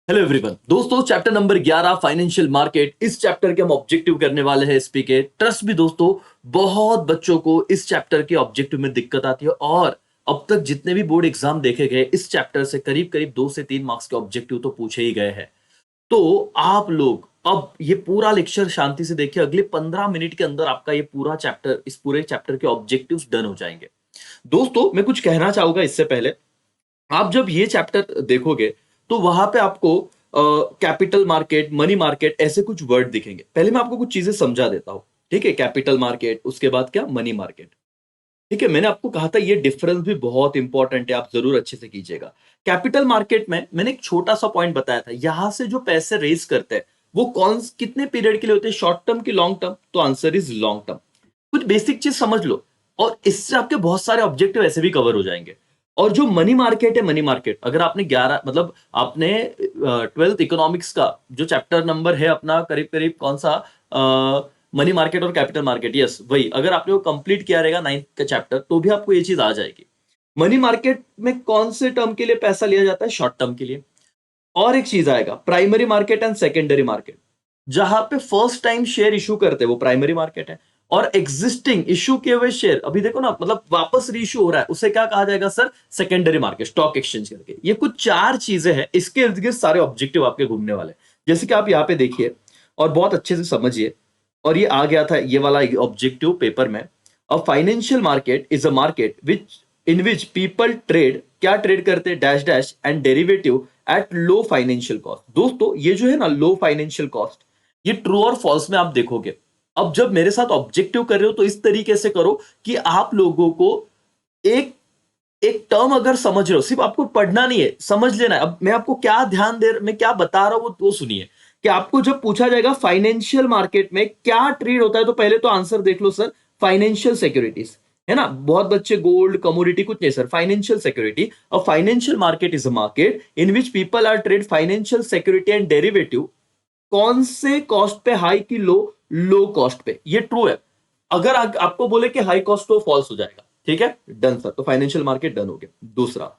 Hello everyone दोस्तों, chapter number 11 financial market. इस chapter के हम ऑब्जेक्टिव करने वाले हैं एसपी के। ट्रस्ट भी दोस्तों, बहुत बच्चों को इस चैप्टर के ऑब्जेक्टिव में दिक्कत आती है और अब तक जितने भी बोर्ड एग्जाम देखे गए इस चैप्टर से करीब करीब 2 से 3 मार्क्स के ऑब्जेक्टिव तो पूछे ही गए हैं। तो आप लोग अब ये पूरा लेक्चर शांति से देखिए। अगले 15 मिनट के अंदर आपका ये पूरा चैप्टर, इस पूरे चैप्टर के ऑब्जेक्टिव्स डन हो जाएंगे। दोस्तों, मैं कुछ कहना चाहूंगा इससे पहले। आप जब ये चैप्टर देखोगे तो वहां पे आपको कैपिटल मार्केट, मनी मार्केट, ऐसे कुछ वर्ड दिखेंगे। पहले मैं आपको कुछ चीजें समझा देता हूं, ठीक है। कैपिटल मार्केट, उसके बाद क्या, मनी मार्केट, ठीक है। मैंने आपको कहा था ये डिफरेंस भी बहुत इंपॉर्टेंट है, आप जरूर अच्छे से कीजिएगा। कैपिटल मार्केट में मैंने एक छोटा सा पॉइंट बताया था, यहां से जो पैसे रेज करते हैं वो कौन कितने पीरियड के लिए होते हैं, शॉर्ट टर्म की लॉन्ग टर्म। तो आंसर इज लॉन्ग टर्म। कुछ बेसिक चीज समझ लो और इससे आपके बहुत सारे ऑब्जेक्टिव ऐसे भी कवर हो जाएंगे। और जो मनी मार्केट है, मनी मार्केट अगर आपने 11 मतलब आपने 12th इकोनॉमिक्स का जो चैप्टर नंबर है अपना, करीब करीब कौन सा, मनी मार्केट और कैपिटल मार्केट, यस वही, अगर आपने वो कंप्लीट किया रहेगा 9th का चैप्टर, तो भी आपको ये चीज आ जाएगी। मनी मार्केट में कौन से टर्म के लिए पैसा लिया जाता है, शॉर्ट टर्म के लिए। और एक चीज आएगा primary market and secondary market. जहां पे फर्स्ट टाइम शेयर इशू करते हैं वो प्राइमरी मार्केट है, और एग्जिस्टिंग इशू किए हुए शेयर अभी देखो ना, मतलब वापस रीइशू हो रहा है, उसे क्या कहा जाएगा sir, secondary market, stock exchange करके। ये कुछ 4 चीजें हैं, इसके इर्द गिर्द सारे ऑब्जेक्टिव आपके घूमने वाले। जैसे कि आप यहाँ पे देखिए और बहुत अच्छे से समझिए। और ये आ गया था ये वाला ऑब्जेक्टिव पेपर में। अ financial market is a market which in which people trade, क्या ट्रेड करते हैं, dash dash and derivative at low financial cost. दोस्तों, ये जो है ना लो फाइनेंशियल कॉस्ट, ये ट्रू और फॉल्स में आप देखोगे। अब जब मेरे साथ ऑब्जेक्टिव कर रहे हो तो इस तरीके से करो कि आप लोगों को एक एक टर्म अगर समझ रहे हो, सिर्फ आपको पढ़ना नहीं है, समझ लेना है। अब मैं आपको क्या ध्यान दे, मैं क्या बता रहा हूं वो सुनिए। कि आपको जब पूछा जाएगा फाइनेंशियल मार्केट में क्या ट्रेड होता है, तो पहले तो आंसर देख लो सर, फाइनेंशियल सिक्योरिटीज, है ना। बहुत बच्चे गोल्ड, कमोडिटी, कुछ नहीं sir, financial security. A financial market is a market in which people are trade financial security and derivative. कौन से कॉस्ट पे, हाई की लो, लो कॉस्ट पे। ये ट्रू है। अगर आपको बोले कि हाई कॉस्ट, तो फॉल्स हो जाएगा, ठीक है। डन सर, तो फाइनेंशियल मार्केट डन हो गया। दूसरा,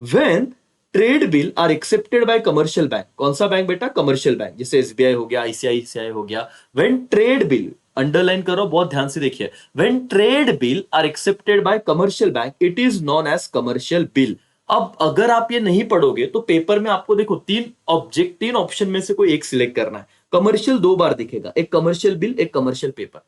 when trade bill are accepted by commercial bank. कौन सा बैंक बेटा, कमर्शियल बैंक, जैसे एसबीआई हो गया, आईसीआईसीआई हो गया। व्हेन ट्रेड बिल, अंडरलाइन करो, बहुत ध्यान से देखिए। When trade bill are accepted by commercial bank, it is known as commercial bill. अब अगर आप ये नहीं पढ़ोगे तो पेपर में आपको देखो तीन ऑप्शन में से कोई एक सिलेक्ट करना है। कमर्शियल 2 बार दिखेगा, एक कमर्शियल बिल, एक कमर्शियल पेपर।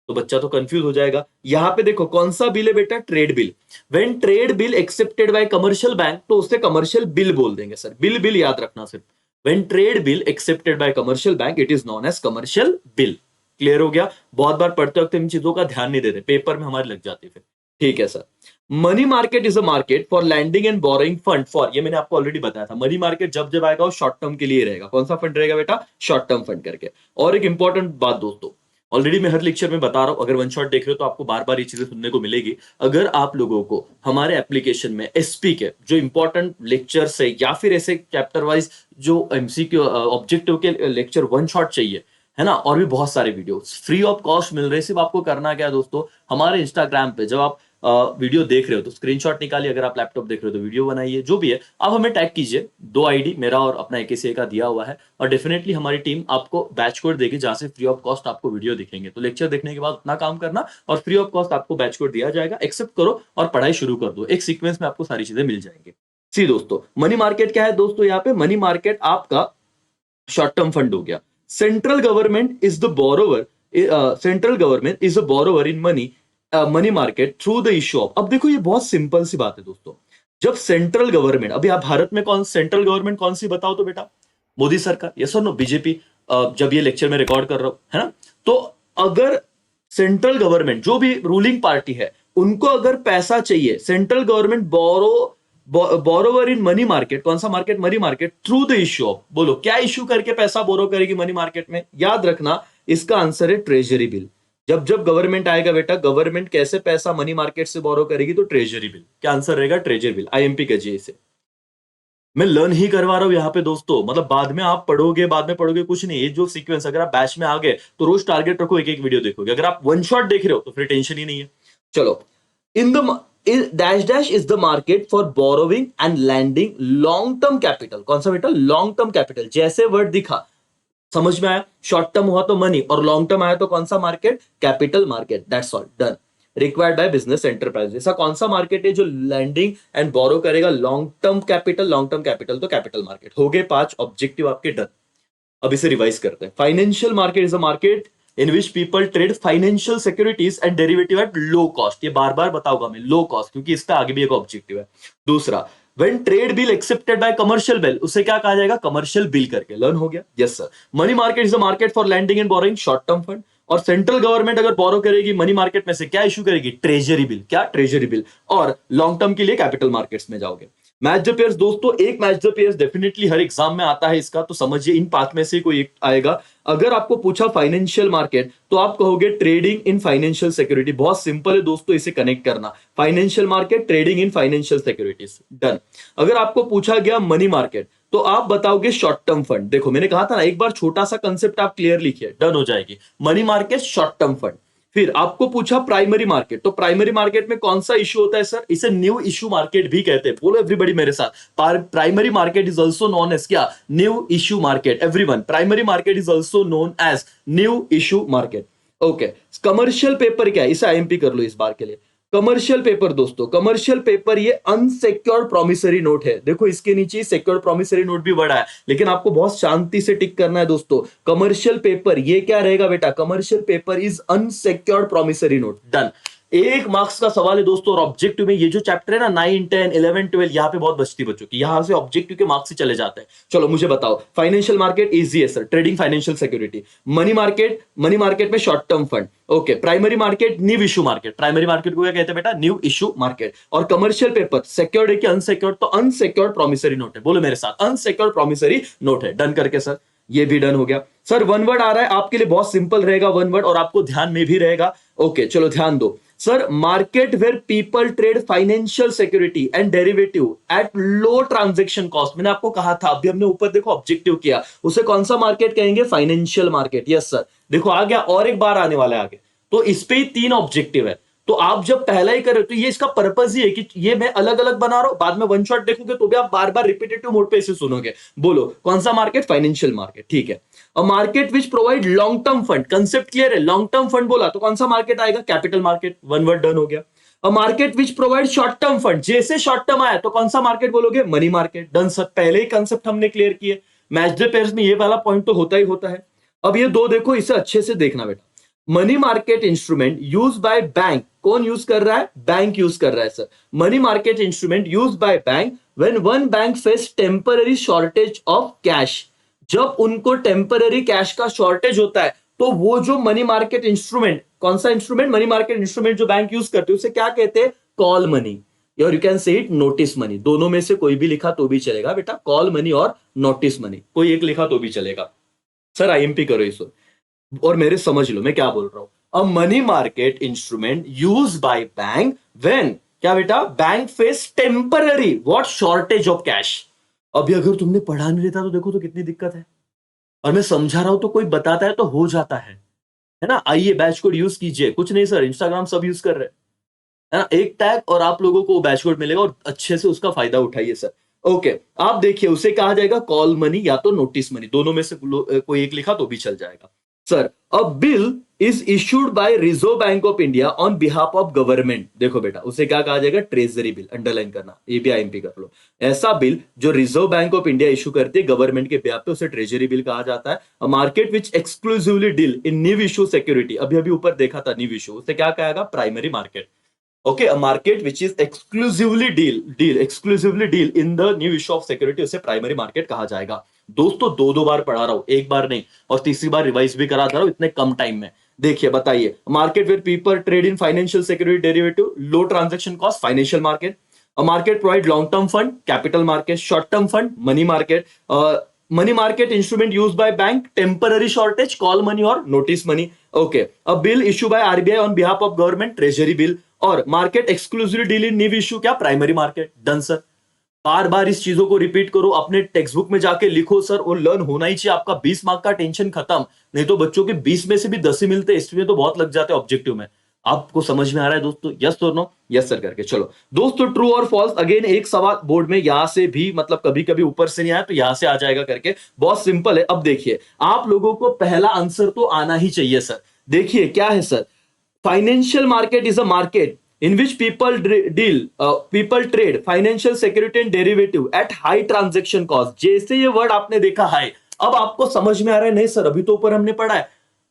तो बच्चा तो कंफ्यूज हो जाएगा। यहां पे देखो कौन सा बिल है बेटा, trade bill. When trade bill accepted by commercial bank, तो उससे कमर्शियल बिल बोल देंगे सर, बिल बिल याद रखना सिर्फ। When trade bill accepted by commercial bank, it is known as commercial bill. Clear हो गया। बहुत बार पढ़ते वक्त इन चीजों का ध्यान नहीं देते, पेपर में हमारे लग जाती है फिर। ठीक है sir. Money market is a market for lending and borrowing fund for, ये मैंने आपको ऑलरेडी बताया था। मनी मार्केट जब जब आएगा वो शॉर्ट टर्म के लिए रहेगा। कौन सा फंड रहेगा बेटा, शॉर्ट टर्म फंड करके। और एक इंपॉर्टेंट बात दोस्तों, ऑलरेडी मैं हर लेक्चर में बता रहा हूं, अगर वन शॉट देख रहे हो तो आपको बार बार ये चीजें सुनने को मिलेगी। अगर आप लोगों को हमारे एप्लीकेशन में एसपी के जो इंपॉर्टेंट लेक्चर्स है, या फिर ऐसे चैप्टर वाइज जो एमसीक्यू ऑब्जेक्टिव के लेक्चर वन शॉट चाहिए, है ना, और भी बहुत सारे वीडियोस फ्री ऑफ कॉस्ट मिल रहे हैं। सिर्फ आपको करना क्या है दोस्तों, हमारे इंस्टाग्राम पे जब आप वीडियो देख रहे हो तो स्क्रीनशॉट निकालिए, अगर आप लैपटॉप देख रहे हो तो वीडियो बनाइए, जो भी है आप हमें टैग कीजिए। 2 आईडी, मेरा और अपना एकेसीए का दिया हुआ है, और डेफिनेटली हमारी टीम आपको बैच कोड देगी जहां से फ्री ऑफ कॉस्ट आपको वीडियो दिखेंगे। तो लेक्चर देखने के बाद उतना काम करना और फ्री ऑफ कॉस्ट आपको बैच कोड दिया जाएगा, एक्सेप्ट करो और पढ़ाई शुरू कर दो। एक सीक्वेंस में आपको सारी चीजें मिल जाएंगी। सी दोस्तों, मनी मार्केट क्या है दोस्तों, यहाँ पे मनी मार्केट आपका शॉर्ट टर्म फंड हो गया। Central government is the borrower, central government is a borrower in money, money market through the issue of. अब देखो ये बहुत सिंपल सी बात है दोस्तों। जब सेंट्रल गवर्नमेंट, अभी आप भारत में कौन सेंट्रल गवर्नमेंट कौन सी बताओ तो बेटा, मोदी सरकार, यस और नो, बीजेपी। जब ये लेक्चर में रिकॉर्ड कर रहा हूं, है ना। तो अगर सेंट्रल गवर्नमेंट, जो भी रूलिंग पार्टी है, उनको अगर पैसा चाहिए, central government borrower in money market, कौन सा market, money market, through the issue of. बोलो क्या इश्यू करके पैसा बोरो करेगी मनी मार्केट में, याद रखना इसका आंसर है ट्रेजरी बिल। जब जब गवर्नमेंट आएगा बेटा, गवर्नमेंट कैसे पैसा मनी मार्केट से बोरो करेगी, तो ट्रेजरी बिल। क्या आंसर रहेगा, ट्रेजरी बिल। आईएमपी कहिए इसे। मैं लर्न ही करवा रहा हूं यहाँ पे दोस्तों, मतलब बाद में आप पढ़ोगे, बाद में पढ़ोगे कुछ नहीं। ये जो सीक्वेंस, अगर आप बैच में आ गए तो रोज टारगेट रखो, एक एक वीडियो देखोगे। अगर आप वन शॉट देख रहे हो तो फिर टेंशन ही नहीं है। चलो, in the dash dash is the market for borrowing and lending long term capital. कौन सा बेटा? Long term capital. जैसे वर्ड दिखा, समझ में आया? शॉर्ट टर्म हुआ तो मनी और लॉन्ग टर्म आया तो कौन सा market? Capital market. That's all, done. Required by business enterprise. ऐसा कौन सा मार्केट है जो लैंडिंग एंड बोरो करेगा long term capital? Long term capital तो कैपिटल मार्केट। हो गए 5 ऑब्जेक्टिव आपके, डन। अब इसे रिवाइज करते हैं। Financial market is a market in which people trade financial securities and derivative at low cost. ये बार बार बताऊंगा मैं, लो कॉस्ट, क्योंकि इसका आगे भी एक ऑब्जेक्टिव है। दूसरा, when trade bill accepted by commercial bill, उसे क्या कहा जाएगा? कमर्शियल बिल करके। लर्न हो गया? Yes sir. Money market is a market for lending and borrowing short term fund. और सेंट्रल गवर्नमेंट अगर बोरो करेगी मनी मार्केट में से, क्या इशू करेगी? Treasury bill. क्या? Treasury bill. और लॉन्ग टर्म के लिए कैपिटल मार्केट्स में जाओगे। मैच द पेयर्स दोस्तों, एक match the pairs definitely her exam में आता है इसका, तो समझिए इन 5 में से कोई एक आएगा। अगर आपको पूछा फाइनेंशियल मार्केट तो आप कहोगे ट्रेडिंग इन फाइनेंशियल सिक्योरिटी। बहुत सिंपल है दोस्तों, इसे कनेक्ट करना। Financial market, trading in financial securities, done. अगर आपको पूछा गया मनी मार्केट तो आप बताओगे शॉर्ट टर्म फंड। देखो मैंने कहा था ना, एक बार छोटा सा कंसेप्ट आप क्लियर लिखिए, डन हो जाएगी। Money market, short term fund. फिर आपको पूछा प्राइमरी मार्केट, तो प्राइमरी मार्केट में कौन सा इशू होता है सर? इसे न्यू इशू मार्केट भी कहते हैं। बोलो एवरीबॉडी मेरे साथ, primary market is also known as क्या? New issue market. Everyone, primary market is also known as new issue market. Okay, commercial paper क्या है? इसे आईएमपी कर लो इस बार के लिए। कमर्शियल पेपर दोस्तों, कमर्शियल पेपर ये अनसेक्योर्ड प्रोमिसरी नोट है। देखो इसके नीचे सेक्योर्ड प्रोमिसरी नोट भी बड़ा है, लेकिन आपको बहुत शांति से टिक करना है दोस्तों। कमर्शियल पेपर ये क्या रहेगा बेटा? Commercial paper is unsecured promissory note, done. 1 marks का सवाल है दोस्तों। और ऑब्जेक्टिव में ये जो चैप्टर है ना, 9, 10, 11, 12, यहाँ पे बहुत बचती बच्चों की, यहां से ऑब्जेक्टिव के मार्क्स ही चले जाते हैं। चलो मुझे बताओ, फाइनेंशियल मार्केट इजी है sir, trading financial security. Money market, money market में short term fund. Okay, primary market new issue market. Primary market को क्या कहते हैं बेटा? New issue market. और कमर्शियल पेपर सिक्योर्ड है कि अनसिक्योर्ड? तो अनसिक्योर्ड प्रोमिसरी नोट है। बोलो मेरे साथ, अनसिक्योर्ड प्रोमिसरी नोट है। डन करके सर, ये भी डन हो गया। सर वन वर्ड आ रहा है आपके लिए, बहुत सिंपल रहेगा वन वर्ड, और आपको ध्यान में भी रहेगा। ओके चलो ध्यान दो sir. Market where people trade financial security and derivative at low transaction cost. मैंने आपको कहा था, अभी हमने ऊपर देखो ऑब्जेक्टिव किया, उसे कौन सा मार्केट कहेंगे? Financial market. यस सर, देखो आ गया, और एक बार आने वाला है आगे। तो इस पे ही 3 ऑब्जेक्टिव है। तो आप जब पहला ही करो तो ये इसका पर्पस ही है कि ये मैं अलग अलग बना रहा हूं, बाद में वन शॉट देखोगे तो भी आप बार बार रिपीटेटिव मोड पे इसे सुनोगे। बोलो कौन सा मार्केट? फाइनेंशियल मार्केट, ठीक है। A market which provide long term fund, concept clear है? लॉन्ग टर्म फंड बोला तो कौन सा मार्केट आएगा? Capital market. One word done हो गया। A market which provide short term fund, जैसे शॉर्ट टर्म आया तो कौन सा मार्केट बोलोगे? Money market. डन सर, पहले ही कंसेप्ट हमने क्लियर किए। मैच द पेयर्स में ये वाला पॉइंट तो होता ही होता है। अब ये दो देखो, इसे अच्छे से देखना बेटा। Money market instrument use by bank, कौन यूज कर रहा है? बैंक यूज कर रहा है sir. Money market instrument use by bank when one bank face temporary shortage of cash. जब उनको टेम्पररी कैश का शॉर्टेज होता है तो वो जो मनी मार्केट इंस्ट्रूमेंट, कौन सा इंस्ट्रूमेंट? मनी मार्केट इंस्ट्रूमेंट जो बैंक यूज करते हैं उसे क्या कहते हैं? कॉल मनी, और you can say it notice money. दोनों में से कोई भी लिखा तो भी चलेगा बेटा, कॉल मनी और नोटिस मनी, कोई एक लिखा तो भी चलेगा। सर आईएमपी करो इसको और मेरे समझ लो मैं क्या बोल रहा हूं। A money market instrument use by bank when, क्या बेटा? Bank face temporary what? Shortage of cash. अभी अगर तुमने पढ़ा नहीं लेता तो देखो तो कितनी दिक्कत है, और मैं समझा रहा हूं तो कोई बताता है तो हो जाता है ना। आइए बैच कोड यूज कीजिए, कुछ नहीं सर, इंस्टाग्राम सब यूज कर रहे हैं, है ना। एक टैग और आप लोगों को बैच कोड मिलेगा और अच्छे से उसका फायदा उठाइए सर। ओके, आप देखिए उसे कहा जाएगा कॉल मनी या तो नोटिस मनी, दोनों में से कोई एक लिखा तो भी चल जाएगा। Sir a bill is issued by reserve bank of India on behalf of government. देखो बेटा उसे क्या कहा जाएगा? Treasury bill. अंडरलाइन करना, ये भी आईएमपी कर लो। ऐसा बिल जो reserve bank of India issue करती है गवर्नमेंट के बिहाफ पे, उसे ट्रेजरी बिल कहा जाता है। A market which exclusively deal in new issue security, अभी अभी ऊपर देखा था न्यू इशू, उसे क्या कहेगा? Primary market. Okay, a market which is exclusively deal in the new issue of security, उसे प्राइमरी मार्केट कहा जाएगा। दोस्तों दो बार पढ़ा रहा हूं, एक बार नहीं, और तीसरी बार रिवाइज भी करा रहा हूं इतने कम टाइम में। देखिए बताइए, market where people trade in financial security derivative, low transaction cost, financial market. A market provide long term fund, capital market. Short term fund, money market. Money market instrument use by bank, temporary shortage, call money और notice money. Okay, a bill issue by RBI on behalf of government, treasury bill. और market exclusively deal in new issue, क्या? Primary market. Done sir, बार बार इस चीजों को repeat करो, अपने टेक्स्ट बुक में जाके लिखो सर, और लर्न होना ही चाहिए आपका। 20 मार्क का टेंशन खत्म, नहीं तो बच्चों के 20 में से भी 10 ही मिलते, इसमें तो बहुत लग जाते हैं ऑब्जेक्टिव में। आपको समझ में आ रहा है दोस्तों? यस और नो? यस सर करके चलो दोस्तों, ट्रू और फॉल्स अगेन एक सवाल बोर्ड में यहां से भी मतलब कभी कभी ऊपर से नहीं आया तो यहां से आ जाएगा करके, बहुत सिंपल है। अब देखिए आप लोगों को पहला आंसर तो आना ही चाहिए सर। देखिए क्या है sir, financial market is a market in which people trade financial security and derivative at high transaction cost। जैसे ये वर्ड आपने देखा हाई, अब आपको समझ में आ रहा है नहीं सर अभी तो ऊपर हमने पढ़ा है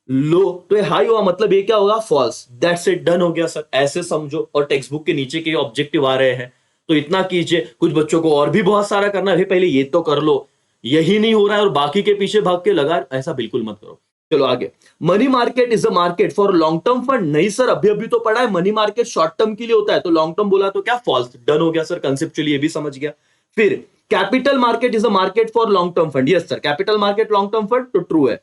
लो, तो ये हाई हुआ मतलब ये क्या होगा, फॉल्स। दैट्स इट, डन हो गया सर, ऐसे समझो। और टेक्स्ट बुक के नीचे के ऑब्जेक्टिव आ रहे हैं तो इतना कीजिए। कुछ बच्चों को और भी बहुत सारा करना है, पहले ये तो कर लो, यही नहीं हो रहा है और बाकी के पीछे भाग के लगा, ऐसा बिल्कुल मत करो। चलो आगे, money market is a market for long term fund. नहीं सर अभी अभी तो पढ़ा है मनी मार्केट शॉर्ट टर्म के लिए होता है, तो लॉन्ग टर्म बोला तो क्या, फॉल्स। डन हो गया सर, कंसेप्चुअली ये भी समझ गया। फिर capital market is a market for long term fund. Yes sir, capital market long term fund तो ट्रू है।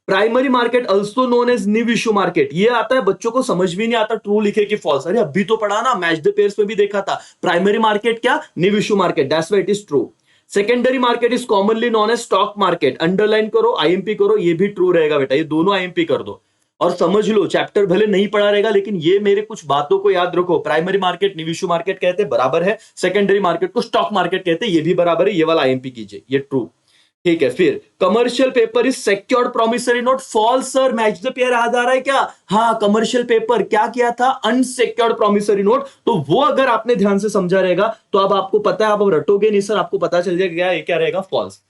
Primary market also known as new issue market, ये आता है बच्चों को समझ भी नहीं आता ट्रू लिखे कि फॉल्स। अरे अभी तो पढ़ा ना, मैच द पेयर्स में भी देखा था, प्राइमरी मार्केट क्या, new issue market, that's why it is true. Secondary market is commonly known as stock market, underline करो, आईएमपी करो, ये भी ट्रू रहेगा बेटा, ये दोनों आईएमपी कर दो। और समझ लो चैप्टर भले नहीं पढ़ा रहेगा लेकिन ये मेरे कुछ बातों को याद रखो, primary market new issue market कहते हैं बराबर है, सेकेंडरी मार्केट को स्टॉक मार्केट कहते हैं ये भी बराबर है, ये वाला आईएमपी कीजिए, ये ट्रू। ठीक है, फिर commercial paper is secured promissory note. False sir, match the pair याद आ रहा है क्या? हाँ, कमर्शियल पेपर क्या किया था, अनसिक्योर्ड प्रोमिसरी नोट। तो वो अगर आपने ध्यान से समझा रहेगा तो अब आपको पता है, आप अब रटोगे नहीं सर, आपको पता चल जाएगा ये क्या रहेगा, फॉल्स।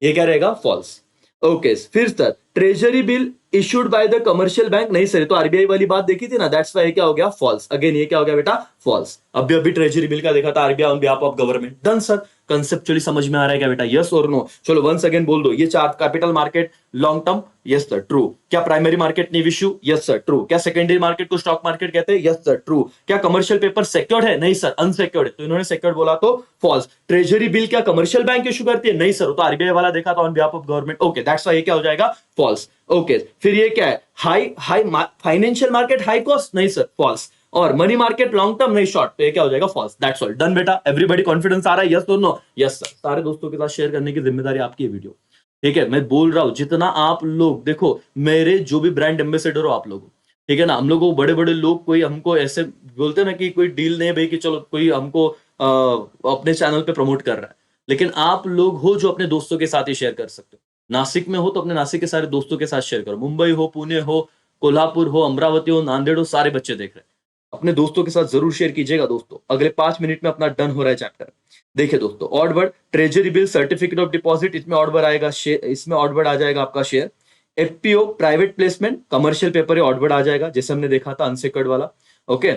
ये क्या रहेगा, फॉल्स। ओके फिर sir, treasury bill issued by the commercial bank. नहीं सर, तो आरबीआई वाली बात देखी थी ना, दैट्स व्हाई क्या हो गया, फॉल्स। अगेन ये क्या हो गया बेटा, फॉल्स। अभी अभी ट्रेजरी बिल का देखा था, RBI on behalf of government. Done sir, conceptually समझ में आ रहा है क्या बेटा, यस और नो? चलो वंस अगेन बोल दो, ये चार, capital market long term, yes sir true. क्या primary market new issue, yes sir true. क्या सेकेंडरी मार्केट को स्टॉक मार्केट कहते हैं, यस सर ट्रू। क्या कमर्शियल पेपर सिक्योर्ड है, नहीं सर अनसिक्योर्ड है, तो इन्होंने सिक्योर्ड बोला तो फॉल्स। ट्रेजरी बिल क्या कमर्शियल बैंक इशू करती है, नहीं सर, तो आरबीआई वाला देखा था on behalf of government. Okay that's why ये क्या हो जाएगा, फॉल्स। ओके फिर ये क्या है, high high financial market high cost, नहीं सर फॉल्स। और मनी मार्केट लॉन्ग टर्म, नहीं शॉर्ट, तो ये क्या हो जाएगा, फॉल्स। दैट्स ऑल, डन बेटा। एवरीबॉडी कॉन्फिडेंस आ रहा है, यस और नो? Yes sir. सारे दोस्तों के साथ शेयर करने की जिम्मेदारी आपकी है वीडियो, ठीक है? मैं बोल रहा हूं जितना आप लोग देखो, मेरे जो भी ब्रांड एम्बेसडर हो आप लोग, ठीक है ना, हम लोगों को बड़े बड़े लोग कोई हमको ऐसे बोलते हैं ना कि कोई डील नहीं है भाई कि चलो कोई हमको अपने चैनल पे प्रमोट कर रहा है, लेकिन आप लोग हो जो अपने दोस्तों के साथ ही शेयर कर सकते हो। नासिक में हो तो अपने नासिक के सारे दोस्तों के साथ शेयर करो, मुंबई हो, पुणे हो, कोल्हापुर हो, अमरावती हो, नांदेड़ हो, सारे बच्चे देख रहे हैं, अपने दोस्तों के साथ जरूर शेयर कीजिएगा दोस्तों। अगले 5 मिनट में अपना डन हो रहा है चैप्टर। देखिए दोस्तों, odd word, treasury bill, certificate of deposit, इसमें ऑड वर्ड आएगा शेयर, इसमें ऑड वर्ड आ जाएगा आपका share. FPO private placement, commercial paper, odd word आ जाएगा जैसे हमने देखा था अनसेक्योर्ड वाला। Okay,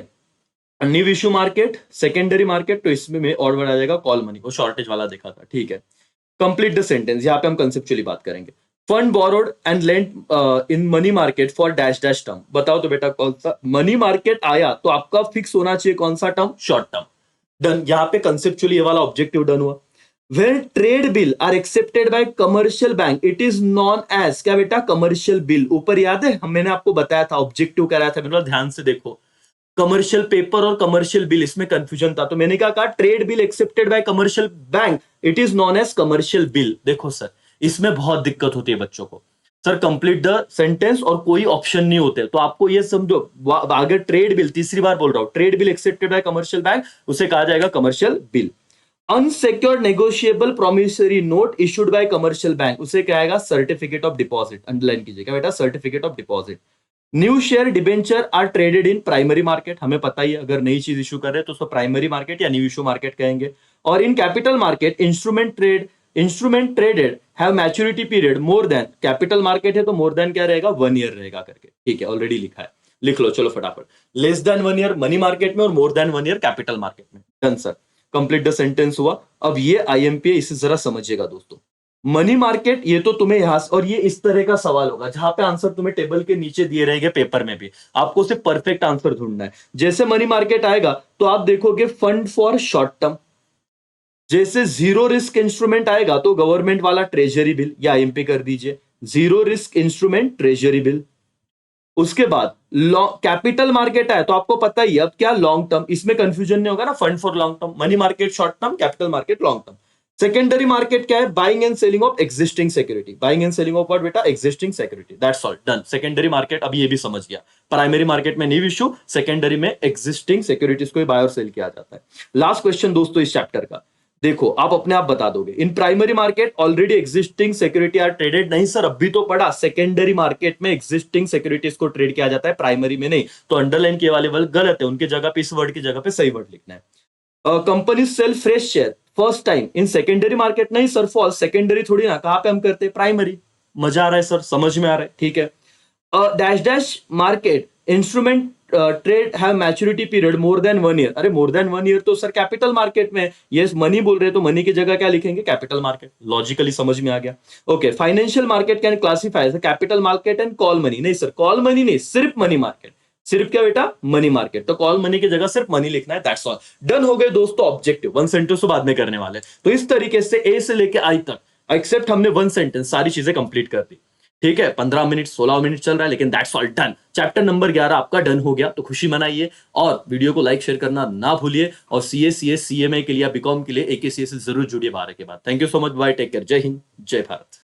new issue market, secondary market, तो इसमें ऑड वर्ड आ जाएगा कॉल मनी, वो शॉर्टेज वाला देखा था, ठीक है। कंप्लीट द सेंटेंस, यहाँ पे हम कंसेप्चुअली बात करेंगे। Fund borrowed and lent in money market for dash dash term. बताओ तो बेटा कौन सा मनी मार्केट आया तो आपका फिक्स होना चाहिए कौन सा टर्म, शॉर्ट टर्म। डन, यहाँ पे कंसेप्चुअली ये वाला ऑब्जेक्टिव डन हुआ। When trade bill are accepted by commercial bank it is known as क्या बेटा, कमर्शियल बिल। ऊपर याद है मैंने आपको बताया था, ऑब्जेक्टिव कराया था, मतलब ध्यान से देखो, कमर्शियल पेपर और कमर्शियल बिल इसमें कंफ्यूजन था, तो मैंने क्या कहा, trade bill accepted by commercial bank it is known as commercial bill. देखो सर, इसमें बहुत दिक्कत होती है बच्चों को, सर कंप्लीट द सेंटेंस और कोई ऑप्शन नहीं होते, तो आपको ये समझो, अगर ट्रेड बिल, तीसरी बार बोल रहा हूं, trade bill accepted by commercial bank उसे कहा जाएगा commercial bill. Unsecured negotiable promissory note issued by commercial bank उसे कहेगा सर्टिफिकेट ऑफ डिपॉजिट। अंडरलाइन कीजिएगा बेटा, certificate of deposit. New share debenture are traded in primary market, हमें पता ही है, अगर नई चीज इशू कर रहे हैं तो उसको प्राइमरी मार्केट या न्यू इशू मार्केट कहेंगे। और in capital market instrument traded have maturity period more than, capital market है तो मोर देन क्या रहेगा, 1 ईयर रहेगा करके, ठीक है, ऑलरेडी लिखा है, लिख लो चलो फटाफट। Less than 1 year money market में और more than 1 year capital market में। Done sir, complete the sentence हुआ। अब ये आईएमपी, इसे जरा समझिएगा दोस्तों। मनी मार्केट, ये तो तुम्हें यहां, और ये इस तरह का सवाल होगा जहां पे आंसर तुम्हें टेबल के नीचे दिए रहेंगे, पेपर में भी आपको सिर्फ परफेक्ट आंसर ढूंढना है। जैसे मनी मार्केट आएगा तो आप देखोगे फंड फॉर शॉर्ट टर्म, जैसे जीरो रिस्क इंस्ट्रूमेंट आएगा तो गवर्नमेंट वाला ट्रेजरी बिल, या आईएमपी कर दीजिए, zero risk instrument treasury bill. उसके बाद कैपिटल मार्केट है तो आपको पता ही अब क्या, लॉन्ग टर्म, इसमें कंफ्यूजन नहीं होगा ना, fund for long term, money market short term, capital market long term. Secondary market क्या है? Buying and selling of existing security. Buying and selling of what बेटा? Existing security. That's all, done. Secondary market अब ये भी समझ गया। Primary market में new issue, secondary में एग्जिस्टिंग सिक्योरिटीज को बाय और सेल किया जाता है। लास्ट क्वेश्चन दोस्तों इस चैप्टर का, देखो आप अपने आप बता दोगे। In primary market already existing security are traded. नहीं सर, अभी तो पढ़ा सेकेंडरी मार्केट में एग्जिस्टिंग सिक्योरिटीज को ट्रेड किया जाता है, प्राइमरी में नहीं। तो अंडरलाइन किए वाले वर्ड गलत है, उनकी जगह पे, इस वर्ड की जगह पे सही वर्ड लिखना है। Company sell fresh share first time in secondary market. नहीं सर, फॉल्स। सेकेंडरी थोड़ी ना, कहां पे हम करते हैं? प्राइमरी। मजा आ रहा है सर? समझ में आ रहा है? ठीक है। Dash dash market instrument trade have maturity period more than 1 year. अरे मोर देन 1 ईयर तो सर कैपिटल मार्केट में। ये मनी बोल रहे, तो मनी की जगह क्या लिखेंगे? Capital market. लॉजिकली समझ में आ गया। Okay, financial market can classify capital market and call money. नहीं सर, कॉल मनी नहीं, सिर्फ मनी मार्केट। सिर्फ क्या बेटा? Money market. तो कॉल मनी की जगह सिर्फ मनी लिखना है, दैट्स ऑल। डन हो गए दोस्तों ऑब्जेक्टिव। वन सेंटेंस तो बाद में करने वाले। तो इस तरीके से ए से लेके आई तक, एक्सेप्ट हमने वन सेंटेंस, सारी चीजें कंप्लीट कर दी। ठीक है, 15 मिनट 16 मिनट चल रहा है, लेकिन that's all done. Chapter number 11 आपका डन हो गया, तो खुशी मनाइए और वीडियो को लाइक शेयर करना ना भूलिए। और सीए सीएस सीएमए के लिए, बीकॉम के लिए एके सीए से जरूर जुड़िए 12 के बाद। Thank you so much, bye, take care, जय हिंद, जय भारत।